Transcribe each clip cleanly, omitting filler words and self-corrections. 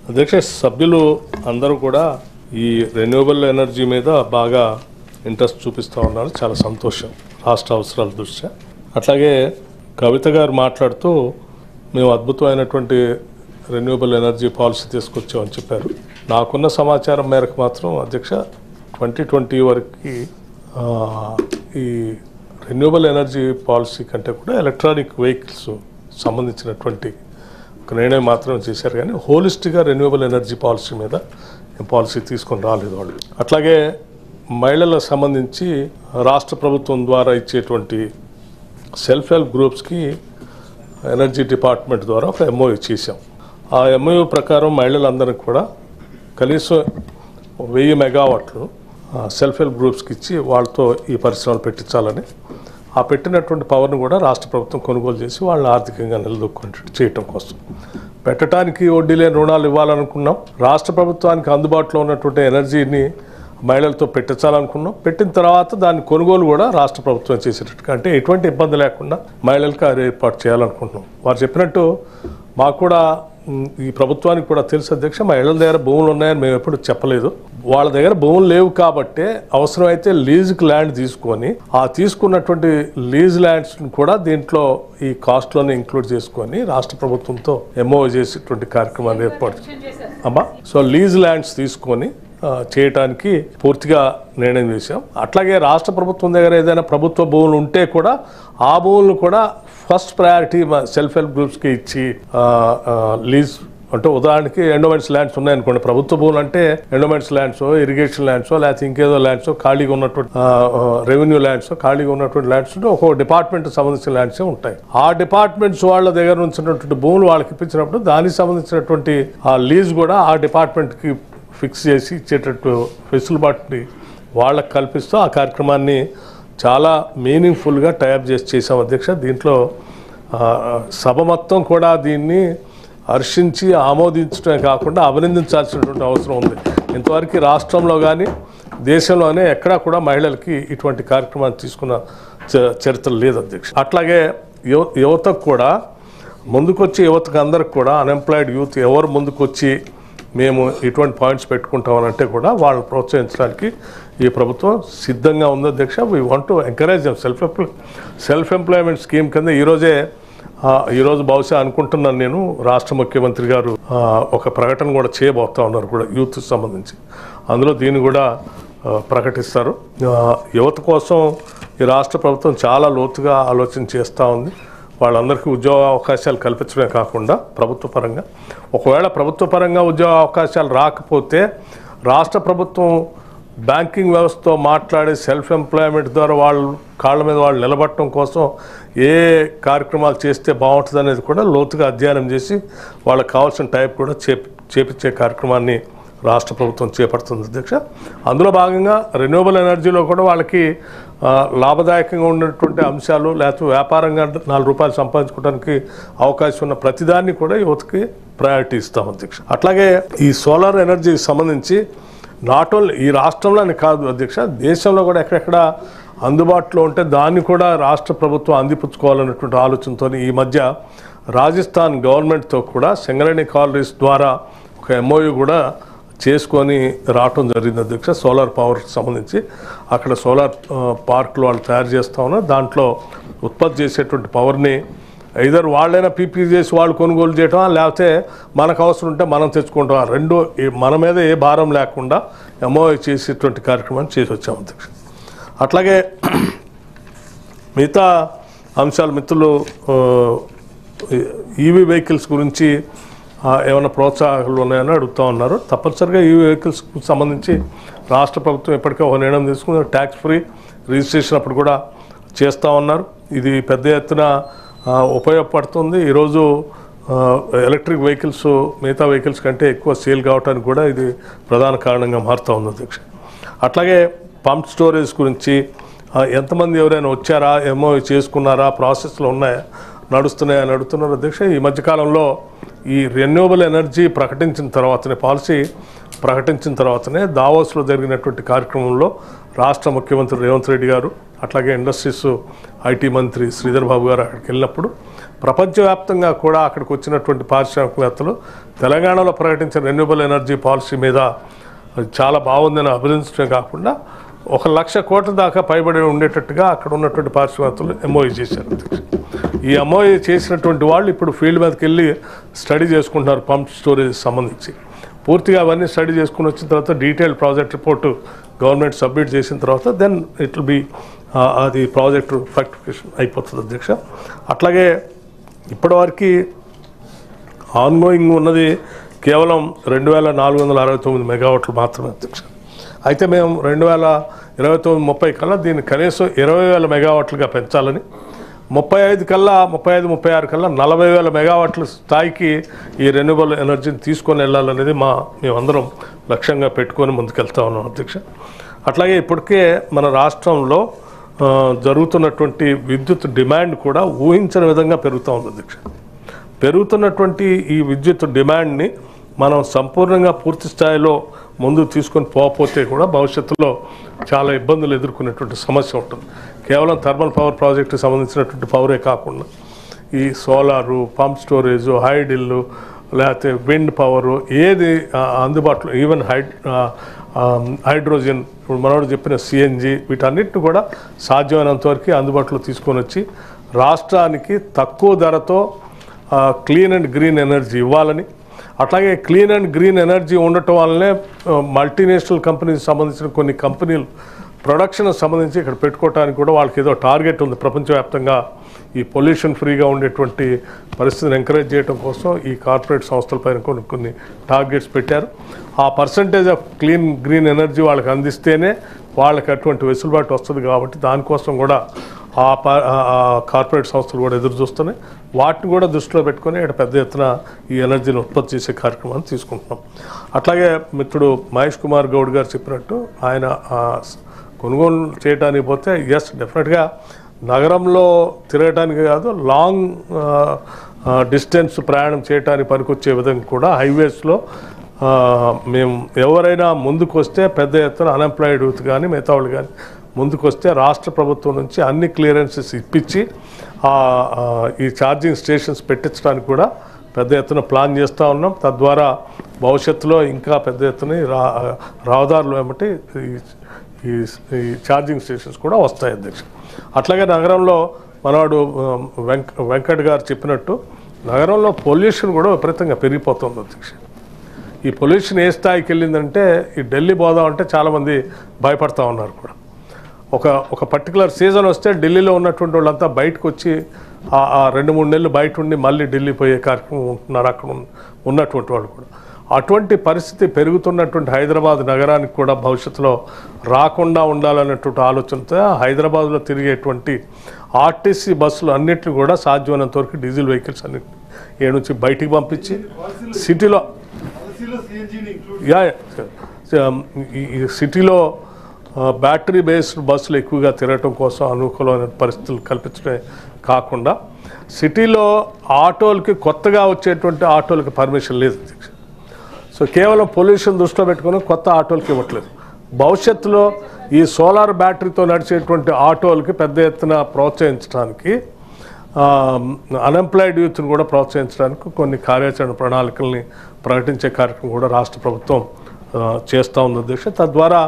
అధ్యక్ష సభ్యులు అందరూ కూడా ఈ రెన్యూవబుల్ ఎనర్జీ మీద బాగా ఇంట్రెస్ట్ చూపిస్తూ ఉన్నారు. చాలా సంతోషం రాష్ట్ర అవసరాల దృష్ట్యా. అట్లాగే కవిత గారు మాట్లాడుతూ మేము అద్భుతమైనటువంటి రెన్యూవబుల్ ఎనర్జీ పాలసీ తీసుకొచ్చామని చెప్పారు. నాకున్న సమాచారం మేరకు మాత్రం అధ్యక్ష 2020 వరకు ఈ రెన్యూవబుల్ ఎనర్జీ పాలసీ కంటే కూడా ఎలక్ట్రానిక్ వెహికల్స్ సంబంధించినటువంటి ఒక నిర్ణయం మాత్రం చేశారు, కానీ హోలిస్టిక్గా రెన్యూవబుల్ ఎనర్జీ పాలసీ మీద పాలసీ తీసుకొని రాలేదు వాళ్ళు. అట్లాగే మహిళలకు సంబంధించి రాష్ట్ర ప్రభుత్వం ద్వారా ఇచ్చేటువంటి సెల్ఫ్ హెల్ప్ గ్రూప్స్కి ఎనర్జీ డిపార్ట్మెంట్ ద్వారా ఒక ఎంఓయూ చేశాం. ఆ ఎంఓయూ ప్రకారం మహిళలందరికీ కూడా కనీసం 1000 మెగావాట్లు సెల్ఫ్ హెల్ప్ గ్రూప్స్కి ఇచ్చి వాళ్ళతో ఈ పరిశ్రమలు పెట్టించాలని, ఆ పెట్టినటువంటి పవర్ను కూడా రాష్ట్ర ప్రభుత్వం కొనుగోలు చేసి వాళ్ళని ఆర్థికంగా నిలదొక్కునేట్టు చేయటం కోసం పెట్టడానికి వడ్డీ లేని రుణాలు ఇవ్వాలనుకున్నాం. రాష్ట్ర ప్రభుత్వానికి అందుబాటులో ఉన్నటువంటి ఎనర్జీని మహిళలతో పెట్టించాలనుకున్నాం. పెట్టిన తర్వాత దాన్ని కొనుగోలు కూడా రాష్ట్ర ప్రభుత్వం చేసేటట్టుగా, అంటే ఎటువంటి ఇబ్బంది లేకుండా మహిళలకు అది ఏర్పాటు చేయాలనుకుంటున్నాం. వారు చెప్పినట్టు మాకు కూడా ఈ ప్రభుత్వానికి కూడా తెలుసు అధ్యక్ష, మహిళల దగ్గర భూములు ఉన్నాయని మేము ఎప్పుడు చెప్పలేదు. వాళ్ళ దగ్గర భూములు లేవు కాబట్టి అవసరమైతే లీజుకి ల్యాండ్ తీసుకొని ఆ తీసుకున్నటువంటి లీజ్ ల్యాండ్స్ కూడా దీంట్లో ఈ కాస్ట్లోనే ఇంక్లూడ్ చేసుకొని రాష్ట్ర ప్రభుత్వంతో ఎంఓ చేసేటువంటి కార్యక్రమాన్ని ఏర్పాటు అమ్మా. సో లీజ్ ల్యాండ్స్ తీసుకొని చేయటానికి పూర్తిగా నిర్ణయం చేశాం. అట్లాగే రాష్ట్ర ప్రభుత్వం దగ్గర ఏదైనా ప్రభుత్వ భూములు ఉంటే కూడా ఆ భూములను కూడా ఫస్ట్ ప్రయారిటీ సెల్ఫ్ హెల్ప్ గ్రూప్స్కి ఇచ్చి లీజ్, అంటే ఉదాహరణకి ఎండోమెంట్స్ ల్యాండ్స్ ఉన్నాయనుకోండి, ప్రభుత్వ భూములు అంటే ఎండోమెంట్స్ ల్యాండ్స్, ఇరిగేషన్ ల్యాండ్స్, లేకపోతే ఇంకేదో ల్యాండ్స్, ఖాళీగా ఉన్నటువంటి రెవెన్యూ ల్యాండ్స్, ఖాళీగా ఉన్నటువంటి ల్యాండ్స్ ఒక్కో డిపార్ట్మెంట్ సంబంధించిన ల్యాండ్సే ఉంటాయి. ఆ డిపార్ట్మెంట్స్ వాళ్ళ దగ్గర నుంచినటువంటి భూములు వాళ్ళకి ఇప్పించినప్పుడు దానికి సంబంధించినటువంటి ఆ లీజ్ కూడా ఆ డిపార్ట్మెంట్కి ఫిక్స్ చేసి ఇచ్చేటట్టు వెసులుబాటుని వాళ్ళకి కల్పిస్తూ ఆ కార్యక్రమాన్ని చాలా మీనింగ్ఫుల్గా టైప్ చేసాం అధ్యక్ష. దీంట్లో సభ మొత్తం కూడా దీన్ని హర్షించి ఆమోదించడమే కాకుండా అభినందించాల్సినటువంటి అవసరం ఉంది. ఇంతవరకు రాష్ట్రంలో కానీ దేశంలోనే ఎక్కడా కూడా మహిళలకి ఇటువంటి కార్యక్రమాన్ని తీసుకున్న చరిత్ర లేదు అధ్యక్ష. అట్లాగే యువతకు కూడా ముందుకొచ్చి, యువతకు అందరికి కూడా అన్ఎంప్లాయిడ్ యూత్ ఎవరు ముందుకొచ్చి మేము ఇటువంటి పాయింట్స్ పెట్టుకుంటామని అంటే కూడా వాళ్ళని ప్రోత్సహించడానికి ఈ ప్రభుత్వం సిద్ధంగా ఉంది అధ్యక్ష. We want to encourage self employment scheme కింద ఈరోజు బహుశా అనుకుంటున్నాను నేను, రాష్ట్ర ముఖ్యమంత్రి గారు ఒక ప్రకటన కూడా చేయబోతా ఉన్నారు కూడా యూత్కి సంబంధించి. అందులో దీన్ని కూడా ప్రకటిస్తారు. యువత కోసం ఈ రాష్ట్ర ప్రభుత్వం చాలా లోతుగా ఆలోచన చేస్తూ ఉంది. వాళ్ళందరికీ ఉద్యోగ అవకాశాలు కల్పించడమే కాకుండా ప్రభుత్వ పరంగా, ఒకవేళ ప్రభుత్వ పరంగా ఉద్యోగ అవకాశాలు రాకపోతే రాష్ట్ర ప్రభుత్వం బ్యాంకింగ్ వ్యవస్థతో మాట్లాడి సెల్ఫ్ ఎంప్లాయ్మెంట్ ద్వారా వాళ్ళు కాళ్ళ మీద వాళ్ళు నిలబడటం కోసం ఏ కార్యక్రమాలు చేస్తే బాగుంటుంది అనేది కూడా లోతుగా అధ్యయనం చేసి వాళ్ళకి కావాల్సిన టైప్ కూడా చేపించే కార్యక్రమాన్ని రాష్ట్ర ప్రభుత్వం చేపడుతుంది అధ్యక్ష. అందులో భాగంగా రెన్యూవబుల్ ఎనర్జీలో కూడా వాళ్ళకి లాభదాయకంగా ఉన్నటువంటి అంశాలు, లేకపోతే వ్యాపారంగా 4 రూపాయలు సంపాదించుకోవడానికి అవకాశం ఉన్న ప్రతిదాన్ని కూడా యువతకి ప్రయారిటీ ఇస్తాం అధ్యక్ష. అట్లాగే ఈ సోలార్ ఎనర్జీకి సంబంధించి నాట్ ఓన్లీ ఈ రాష్ట్రంలోనే కాదు అధ్యక్ష, దేశంలో కూడా ఎక్కడెక్కడ అందుబాటులో ఉంటే దాన్ని కూడా రాష్ట్ర ప్రభుత్వం అందిపుచ్చుకోవాలన్నటువంటి ఆలోచనతో ఈ మధ్య రాజస్థాన్ గవర్నమెంట్తో కూడా సింగరేణి కాలరీస్ ద్వారా ఒక ఎంఓయూ కూడా చేసుకొని రావటం జరిగింది అధ్యక్ష. సోలార్ పవర్కి సంబంధించి అక్కడ సోలార్ పార్కులు వాళ్ళు తయారు చేస్తూ ఉన్నారు. దాంట్లో ఉత్పత్తి చేసేటువంటి పవర్ని ఐదర్ వాళ్ళైనా పీపీ చేసి వాళ్ళు కొనుగోలు చేయటం, లేకపోతే మనకు అవసరం ఉంటే మనం తెచ్చుకుంటాం. రెండు మన మీద ఏ భారం లేకుండా ఎంఓఐ చేసేటువంటి కార్యక్రమాన్ని చేసి వచ్చాం అధ్యక్ష. అట్లాగే మిగతా అంశాలు మిత్రులు ఈవీ వెహికల్స్ గురించి ఏమైనా ప్రోత్సాహాలు ఉన్నాయని అడుగుతూ ఉన్నారు. తప్పనిసరిగా ఈ వెహికల్స్కి సంబంధించి రాష్ట్ర ప్రభుత్వం ఇప్పటికే ఒక నిర్ణయం తీసుకుని ట్యాక్స్ ఫ్రీ రిజిస్ట్రేషన్ అప్పుడు కూడా చేస్తూ ఉన్నారు. ఇది పెద్ద ఎత్తున ఉపయోగపడుతుంది. ఈరోజు ఎలక్ట్రిక్ వెహికల్స్ మిగతా వెహికల్స్ కంటే ఎక్కువ సేల్ కావడానికి కూడా ఇది ప్రధాన కారణంగా మారుతూ ఉంది అధ్యక్ష. అట్లాగే పంప్ స్టోరేజ్ గురించి ఎంతమంది ఎవరైనా వచ్చారా, ఏమో చేసుకున్నారా, ప్రాసెస్లో ఉన్నాయా, నడుస్తున్నాయని అడుగుతున్నారు అధ్యక్ష. ఈ మధ్యకాలంలో ఈ రెన్యూవబుల్ ఎనర్జీ ప్రకటించిన తర్వాతనే, పాలసీ ప్రకటించిన తర్వాతనే దావోస్లో జరిగినటువంటి కార్యక్రమంలో రాష్ట్ర ముఖ్యమంత్రి రేవంత్ రెడ్డి గారు అట్లాగే ఇండస్ట్రీస్ ఐటీ మంత్రి శ్రీధర్ బాబు గారు అక్కడికి వెళ్ళినప్పుడు ప్రపంచవ్యాప్తంగా కూడా అక్కడికి వచ్చినటువంటి పారిశ్రామికవేత్తలు తెలంగాణలో ప్రకటించిన రెన్యూబుల్ ఎనర్జీ పాలసీ మీద చాలా బాగుందని అభినందించడమే కాకుండా 1,00,000 కోట్ల దాకా పైబడి ఉండేటట్టుగా అక్కడ ఉన్నటువంటి పారిశ్రామికవేత్తలు ఎంఓయూ చేశారు. ఈ ఎంఓయూ చేసినటువంటి వాళ్ళు ఇప్పుడు ఫీల్డ్ మీదకి వెళ్ళి స్టడీ చేసుకుంటున్నారు పంప్ స్టోరేజ్ సంబంధించి. పూర్తిగా అవన్నీ స్టడీ చేసుకుని వచ్చిన తర్వాత detailed project report government submit చేసిన తర్వాత దెన్ ఇట్ విల్ బి అది ప్రాజెక్టు ఫ్యాక్టిఫికేషన్ అయిపోతుంది అధ్యక్ష. అట్లాగే ఇప్పటివరకు ఆన్గోయింగ్ ఉన్నది కేవలం 2,469 మెగావాట్లు మాత్రమే అధ్యక్ష. అయితే మేము 2029-30 కల్లా దీన్ని కనీసం 20,000 మెగావాట్లుగా పెంచాలని, 35 కల్లా 36 కల్లా 40,000 మెగావాట్ల స్థాయికి ఈ రెన్యూబుల్ ఎనర్జీని తీసుకొని వెళ్ళాలనేది మేమందరం లక్ష్యంగా పెట్టుకొని ముందుకెళ్తా ఉన్నాం అధ్యక్ష. అట్లాగే ఇప్పటికే మన రాష్ట్రంలో జరుగుతున్నటువంటి విద్యుత్ డిమాండ్ కూడా ఊహించని విధంగా పెరుగుతూ ఉంది అధ్యక్ష. పెరుగుతున్నటువంటి ఈ విద్యుత్ డిమాండ్ని మనం సంపూర్ణంగా పూర్తి స్థాయిలో ముందుకు తీసుకొని పోకపోతే కూడా భవిష్యత్తులో చాలా ఇబ్బందులు ఎదుర్కొనేటువంటి సమస్య ఉంటుంది. కేవలం థర్మల్ పవర్ ప్రాజెక్టుకి సంబంధించినటువంటి పవరే కాకుండా ఈ సోలారు, పంప్ స్టోరేజు, హైడిల్లు, లేకపోతే విండ్ పవరు ఏది అందుబాటులో, ఈవెన్ హైడ్రోజన్, ఇప్పుడు మనోడు చెప్పిన సిఎన్జి, వీటన్నిటిని కూడా సాధ్యమైనంత వరకు అందుబాటులో తీసుకొని వచ్చి రాష్ట్రానికి తక్కువ ధరతో క్లీన్ అండ్ గ్రీన్ ఎనర్జీ ఇవ్వాలని, అట్లాగే క్లీన్ అండ్ గ్రీన్ ఎనర్జీ ఉండటం వల్లనే మల్టీనేషనల్ కంపెనీకి సంబంధించిన కొన్ని కంపెనీలు ప్రొడక్షన్ సంబంధించి ఇక్కడ పెట్టుకోవడానికి కూడా వాళ్ళకి ఏదో టార్గెట్ ఉంది. ప్రపంచవ్యాప్తంగా ఈ పొల్యూషన్ ఫ్రీగా ఉండేటువంటి పరిస్థితిని ఎంకరేజ్ చేయడం కోసం ఈ కార్పొరేట్ సంస్థలపైన కొన్ని టార్గెట్స్ పెట్టారు. ఆ percentage of clean green energy వాళ్ళకి అందిస్తేనే వాళ్ళకి అటువంటి వెసులుబాటు వస్తుంది. కాబట్టి దానికోసం కూడా ఆ కార్పొరేట్ సంస్థలు కూడా ఎదురు చూస్తున్నాయి. వాటిని కూడా దృష్టిలో పెట్టుకొని ఇక్కడ పెద్ద ఎత్తున ఈ ఎనర్జీని ఉత్పత్తి చేసే కార్యక్రమాన్ని తీసుకుంటున్నాం. అట్లాగే మిత్రుడు మహేష్ కుమార్ గౌడ్ గారు చెప్పినట్టు ఆయన కొనుగోలు చేయడానికి పోతే ఎస్ డెఫినెట్గా నగరంలో తిరగటానికి కాదు, లాంగ్ డిస్టెన్స్ ప్రయాణం చేయడానికి పనికొచ్చే విధంగా కూడా హైవేస్లో మేము ఎవరైనా ముందుకు వస్తే పెద్ద ఎత్తున అన్ఎంప్లాయిడ్ యూత్ కానీ మిగతా వాళ్ళు కానీ ముందుకు వస్తే రాష్ట్ర ప్రభుత్వం నుంచి అన్ని క్లియరెన్సెస్ ఇప్పించి ఈ ఛార్జింగ్ స్టేషన్స్ పెట్టించడానికి కూడా పెద్ద ఎత్తున ప్లాన్ చేస్తూ ఉన్నాం. తద్వారా భవిష్యత్తులో ఇంకా పెద్ద ఎత్తున రహదారులు ఏమంటే ఈ ఛార్జింగ్ స్టేషన్స్ కూడా వస్తాయి అధ్యక్ష. అట్లాగే నగరంలో మనవాడు వెంకట్ గారు చెప్పినట్టు నగరంలో పొల్యూషన్ కూడా విపరీతంగా పెరిగిపోతుంది అధ్యక్ష. ఈ పొల్యూషన్ ఏ స్థాయికి వెళ్ళిందంటే ఈ ఢిల్లీ పోదామంటే చాలామంది భయపడతా ఉన్నారు కూడా. ఒక పర్టికులర్ సీజన్ వస్తే ఢిల్లీలో ఉన్నటువంటి వాళ్ళంతా బయటకు వచ్చి 2-3 నెలలు బయట ఉండి మళ్ళీ ఢిల్లీ పోయే కార్యక్రమం ఉంటున్నారు అక్కడ ఉన్నటువంటి వాళ్ళు కూడా. అటువంటి పరిస్థితి పెరుగుతున్నటువంటి హైదరాబాద్ నగరానికి కూడా భవిష్యత్తులో రాకుండా ఉండాలన్నటువంటి ఆలోచనతో హైదరాబాద్లో తిరిగేటువంటి ఆర్టీసీ బస్సులు అన్నింటినీ కూడా సాధ్యమైనంత వరకు డీజిల్ వెహికల్స్ అన్నింటినీ ఏ నుంచి బయటికి పంపించి సిటీలో సిటీలో బ్యాటరీ బేస్డ్ బస్సులు ఎక్కువగా తిరగటం కోసం అనుకూలమైన పరిస్థితులు కల్పించడమే కాకుండా సిటీలో ఆటోలకి కొత్తగా వచ్చేటువంటి ఆటోలకి పర్మిషన్ లేదు. సో కేవలం పొల్యూషన్ దృష్టిలో పెట్టుకుని కొత్త ఆటోలకి ఇవ్వట్లేదు. భవిష్యత్తులో ఈ సోలార్ బ్యాటరీతో నడిచేటువంటి ఆటోలకి పెద్ద ఎత్తున ప్రోత్సహించడానికి, అన్ఎంప్లాయిడ్ యూత్ని కూడా ప్రోత్సహించడానికి కొన్ని కార్యాచరణ ప్రణాళికల్ని ప్రకటించే కార్యక్రమం కూడా రాష్ట్ర ప్రభుత్వం చేస్తూ ఉంది అధ్యక్ష. తద్వారా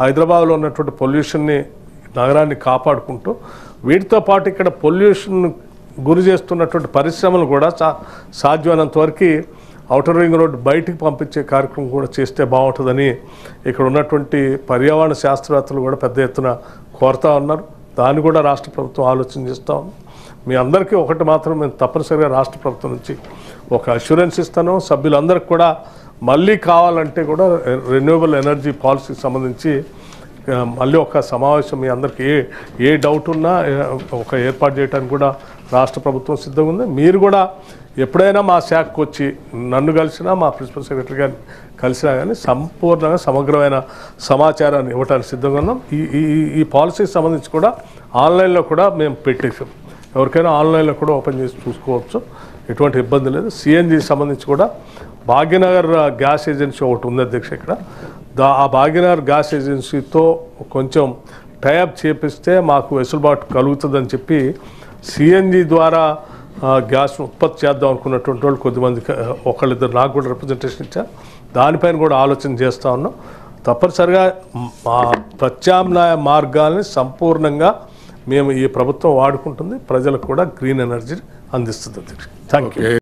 హైదరాబాద్లో ఉన్నటువంటి పొల్యూషన్ని నగరాన్ని కాపాడుకుంటూ వీటితో పాటు ఇక్కడ పొల్యూషన్ గురి చేస్తున్నటువంటి పరిశ్రమలు కూడా సాధ్యమైనంత వరకు ఔటర్ రింగ్ రోడ్ బయటికి పంపించే కార్యక్రమం కూడా చేస్తే బాగుంటుందని ఇక్కడ ఉన్నటువంటి పర్యావరణ శాస్త్రవేత్తలు కూడా పెద్ద ఎత్తున కోరుతా ఉన్నారు. దాన్ని కూడా రాష్ట్ర ప్రభుత్వం ఆలోచన చేస్తూ ఉంది. మీ అందరికీ ఒకటి మాత్రం మేము తప్పనిసరిగా రాష్ట్ర ప్రభుత్వం నుంచి ఒక అష్యూరెన్స్ ఇస్తాను. సభ్యులందరికీ కూడా మళ్ళీ కావాలంటే కూడా రెన్యూవబుల్ ఎనర్జీ పాలసీకి సంబంధించి మళ్ళీ ఒక సమావేశం మీ అందరికీ ఏ డౌట్ ఉన్నా ఒక ఏర్పాటు చేయడానికి కూడా రాష్ట్ర ప్రభుత్వం సిద్ధంగా ఉంది. మీరు కూడా ఎప్పుడైనా మా శాఖకు వచ్చి నన్ను కలిసినా మా ప్రిన్సిపల్ సెక్రటరీ గారిని కలిసినా కానీ సంపూర్ణంగా సమగ్రమైన సమాచారాన్ని ఇవ్వడానికి సిద్ధంగా ఉన్నాం. ఈ పాలసీకి సంబంధించి కూడా ఆన్లైన్లో కూడా మేము పెట్టేసాం. ఎవరికైనా ఆన్లైన్లో కూడా ఓపెన్ చేసి చూసుకోవచ్చు, ఎటువంటి ఇబ్బంది లేదు. సిఎన్జి సంబంధించి కూడా భాగ్యనగర్ గ్యాస్ ఏజెన్సీ ఒకటి ఉంది అధ్యక్ష. ఇక్కడ ఆ భాగ్యనగర్ గ్యాస్ ఏజెన్సీతో కొంచెం టైఅప్ చేపిస్తే మాకు వెసులుబాటు కలుగుతుందని చెప్పి సిఎన్జి ద్వారా గ్యాస్ ఉత్పత్తి చేద్దాం అనుకున్నటువంటి వాళ్ళు కొద్దిమందికి ఒకళ్ళిద్దరు నాకు కూడా రిప్రజెంటేషన్ ఇచ్చారు. దానిపైన కూడా ఆలోచన చేస్తూ ఉన్నాం. తప్పనిసరిగా మా ప్రత్యామ్నాయ మార్గాల్ని సంపూర్ణంగా మేము ఈ ప్రభుత్వం వాడుకుంటుంది, ప్రజలకు కూడా గ్రీన్ ఎనర్జీ అందిస్తుంది. Thank you.